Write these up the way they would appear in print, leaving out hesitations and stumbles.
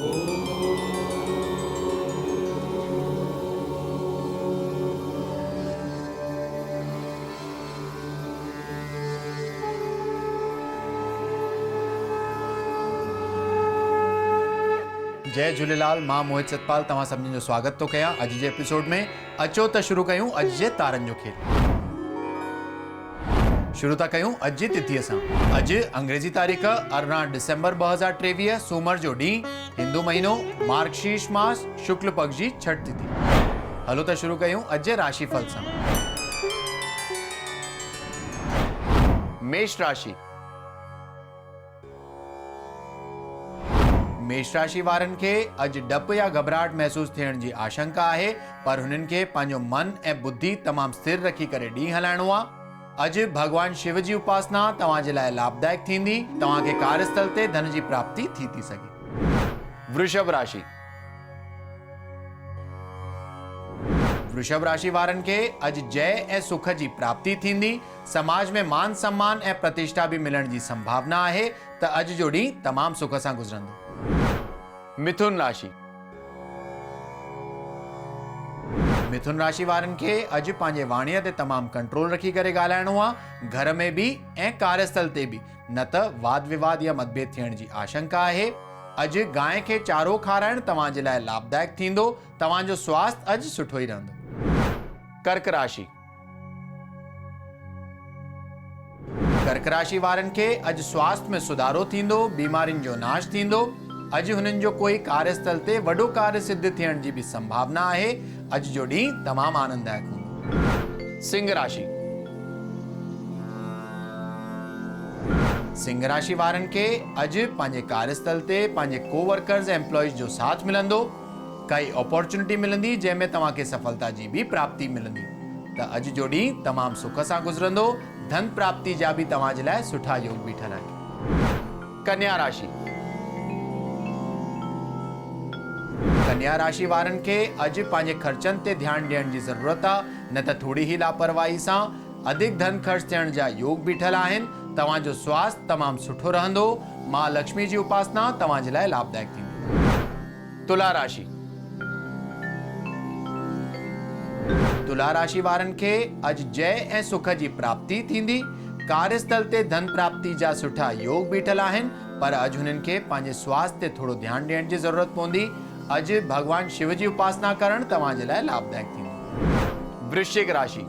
जय झूलेलाल। मां मोहित सतपाल तव्हां सभिनी जो स्वागत तो कयां अॼु जे एपिसोड में। अचो त शुरू कयूं अॼु जे तारनि जो खेल। शुरू था कयूं अॼु जी तिथीअ सां। अॼु अंग्रेजी तारीख़ 18 डिसेंबर 2023 सूमर जो ॾींहुं, हिंदू महीनो मार्गशीर्ष मास शुक्ल पक्ष जी छठ तिथि। हलो त शुरू कयूं अॼु जे राशिफल सां। मेष राशि। मेष राशि वारनि खे अॼु डपु या घबराहट महसूस थियण जी आशंका आहे, पर हुननि खे पंहिंजो मन ऐं बुद्धि तमामु स्थिर रखी करे ॾींहुं हलाइणो आहे। अॼु भगवान शिव जी उपासना तव्हां जे लाइ लाभदायक थींदी। तव्हां खे कार्यस्थल ते धन जी प्राप्ति थी सघे। वृषभ राशि। वृषभ राशि वारनि खे अॼु जय ऐं सुख जी प्राप्ति थींदी। समाज में मान सम्मान ऐं प्रतिष्ठा भी मिलण जी संभावना आहे, त अॼु जो ॾींहुं तमामु सुख सां गुज़रंदो। मिथुन राशि। मिथुन राशि वारनि खे अॼु पंहिंजे वाणीअ ते तमामु कंट्रोल रखी करे ॻाल्हाइणो आहे, घर में बि ऐं कार्यस्थल ते बि, न त वाद विवाद या मतभेद थियण जी आशंका आहे। अॼु गांइ खे चारो खाराइण तव्हां जे लाइ लाभदायक थींदो। तव्हांजो स्वास्थ्य अॼु सुठो ई रहंदो। कर्क राशि। कर्क राशि वारनि खे अॼु स्वास्थ्य में सुधारो थींदो, बीमारियुनि जो नाश थींदो। अॼु हुननि जो कोई कार्यस्थल ते वॾो कार्य सिद्ध थियण जी भी संभावना आहे। अॼु जो ॾींहुं तमामु आनंददायक हूंदो। सिंह राशि। सिंह राशि वारनि खे अॼु पंहिंजे कार्यस्थल ते पंहिंजे कोवर्कर्स ऐं एम्प्लॉइज जो साथ मिलंदो। काई अपॉर्चुनिटी मिलंदी जंहिंमें तव्हां खे सफलता जी भी प्राप्ति मिलंदी। त अॼु जो ॾींहुं तमामु सुख सां गुज़रंदो। धन प्राप्ति जा भी तव्हां जे लाइ सुठा योग बीठल आहिनि। कन्या राशि। कन्या राशि वारनि खे अॼु पंहिंजे ख़र्चनि ते ध्यानु ॾियण जी ज़रूरत आहे, न त थोड़ी ही लापरवाही सां अधिक धन ख़र्च थियण जा योग बीठल आहिनि। तव्हांजो स्वास्थ्य तमामु सुठो रहंदो। मां लक्ष्मी जी उपासना तव्हां जे लाइ लाभदायक थींदी। तुला राशि। तुला राशि वारनि खे अॼु जय ऐं सुख जी प्राप्ति थींदी। कार्यस्थल ते धन प्राप्ति जा सुठा योग बीठल आहिनि, पर अॼु हुननि खे पंहिंजे स्वास्थ्य ते थोड़ो ध्यानु ॾियण जी ज़रूरत पवंदी। अॼु भगवान शिव जी उपासना करण तव्हां जे लाइ लाभदायक थींदो। वृश्चिक राशि।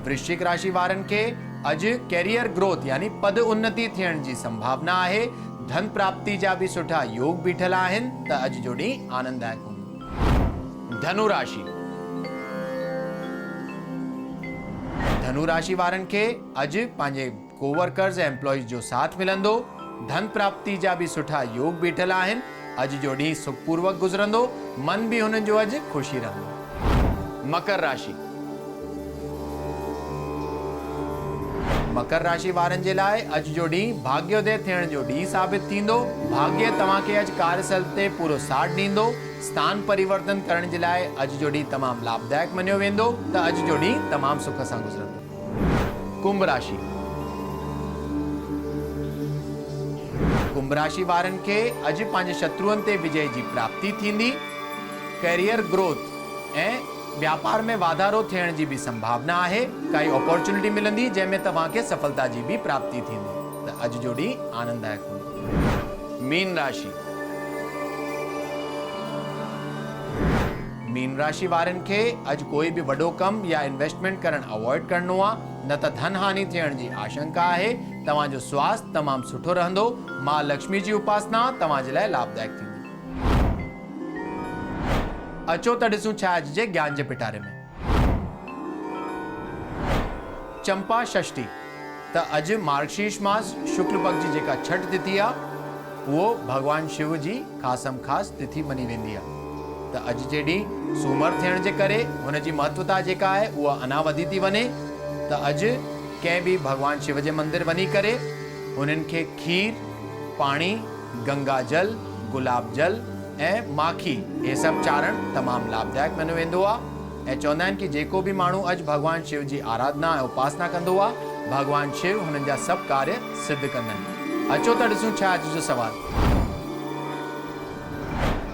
वृश्चिक राशि वारनि खे अॼु कैरियर ग्रोथ यानी पद उन्नति थियण जी संभावना आहे। धन प्राप्ति जा भी सुठा योग बीठल आहिनि, त अॼु जो ॾींहुं आनंददायक हूंदो। धनु राशि। धनु राशि वारनि खे अॼु पंहिंजे कोवर्कर्स ऐं एम्प्लॉइज जो साथ मिलंदो। धन प्राप्ति जा भी सुठा योग बीठल आहिनि। अॼु जो ॾींहुं सुखपूर्वक गुज़रंदो। मन भी हुननि जो अॼु ख़ुशी रहंदो। मकर राशि। मकर राशि वारनि जे लाइ अॼु जो ॾींहुं भाग्योदय थियण जो ॾींहुं साबित थींदो। भाग्य तव्हां खे अॼु कार्यस्थल ते पूरो साथ ॾींदो। स्थान परिवर्तन करण जे लाइ अॼु जो ॾींहुं तमामु लाभदायक मञियो वेंदो। त अॼु जो ॾींहुं तमामु सुख सां गुज़रंदो। कुंभ राशि। कुंभ राशि वारनि खे अॼु पंहिंजे शत्रुअनि ते विजय जी प्राप्ति थींदी। कैरियर ग्रोथ ऐं व्यापार में वाधारो थियण जी भी संभावना आहे। काई अपॉर्चुनिटी मिलंदी जंहिंमें तव्हां खे सफलता जी भी प्राप्ति थींदी। त अॼु जो ॾींहुं आनंददायक हूंदो। मीन राशि। मीन राशि वारनि खे अॼु कोई भी वॾो कम या इन्वेस्टमेंट करण अवॉइड करणो आहे, न त धन हानि थियण जी आशंका आहे। तव्हांजो स्वास्थ्य तमामु सुठो रहंदो। मां लक्ष्मी जी उपासना तव्हां जे लाइ लाभदायक थींदी। अचो त ॾिसूं छा अॼु जे ज्ञान जे पिटारे में। चंपा षष्ठी। त अॼु मार्गशीर्ष मास शुक्ल पक्ष जी जेका छठ तिथि आहे, उहो भगवान शिव जी ख़ासम ख़ास तिथि मनी वेंदी आहे। त अॼु जे ॾींहुं सूमर थियण जे करे हुन जी महत्वता जेका आहे उहा अञा वधी थी वञे। त अॼु कंहिं भी भगवान शिव जे मंदिर वञी करे उन्हनि खे खीर, पाणी, गंगा जल, गुलाब जल ऐं माखी ये सभु चारण तमामु लाभदायक मञियो वेंदो आहे। ऐं चवंदा आहिनि कि जेको भी माण्हू अॼु भगवान शिव जी आराधना ऐं उपासना कंदो आहे, भगवान शिव हुननि जा सभु कार्य सिद्ध कंदा आहिनि। अचो त ॾिसूं छा अॼु जो सवाल।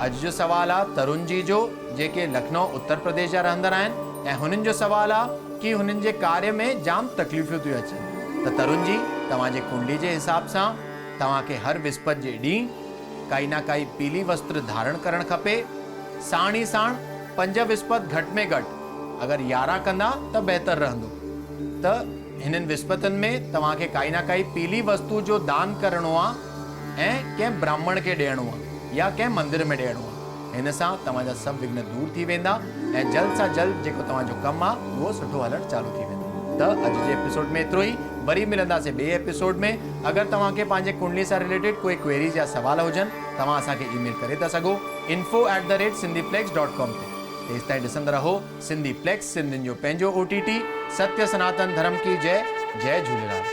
अॼु जो सवाल आहे तरुण जी जो, जेके लखनऊ उत्तर प्रदेश जा रहंदड़ आहिनि, ऐं हुननि जो सवाल आहे कि हुननि जे कार्य में जाम तकलीफ़ूं थियूं अचनि। त तरुण जी, तव्हांजे कुंडली जे हिसाब सां तव्हांखे हर विस्पति जे ॾींहुं काई न काई पीली वस्त्र धारण करणु खपे। साण ई साण 5 विस्पति घटि में घटि अगरि 11 कंदा त बहितर रहंदो। त हिननि विस्पतिनि में तव्हांखे काई न काई पीली वस्तु जो दान करणो आहे ऐं कंहिं ब्राह्मण खे ॾियणो आहे या कंहिं मंदिर में ॾियणो आहे। हिन सां तव्हांजा सभु विघ्न दूर थी वेंदा ऐं जल्द सां जल्द जेको तव्हांजो कमु आहे उहो सुठो हलणु चालू थी वेंदो। त अॼु जे एपिसोड में एतिरो ई। वरी मिलंदासीं ॿिए एपिसोड में। अगरि तव्हांखे पंहिंजे कुंडली सां रिलेटेड कोई क्वेरीज या सवाल हुजनि, तव्हां असांखे ईमेल करे था सघो info@sindhiplex.com ते। तेसिताईं ॾिसंदा रहो सिंधी प्लेक्स, सिंधियुनि जो पंहिंजो OTT। सत्य सनातन धर्म की जय। जय झूलेलाल।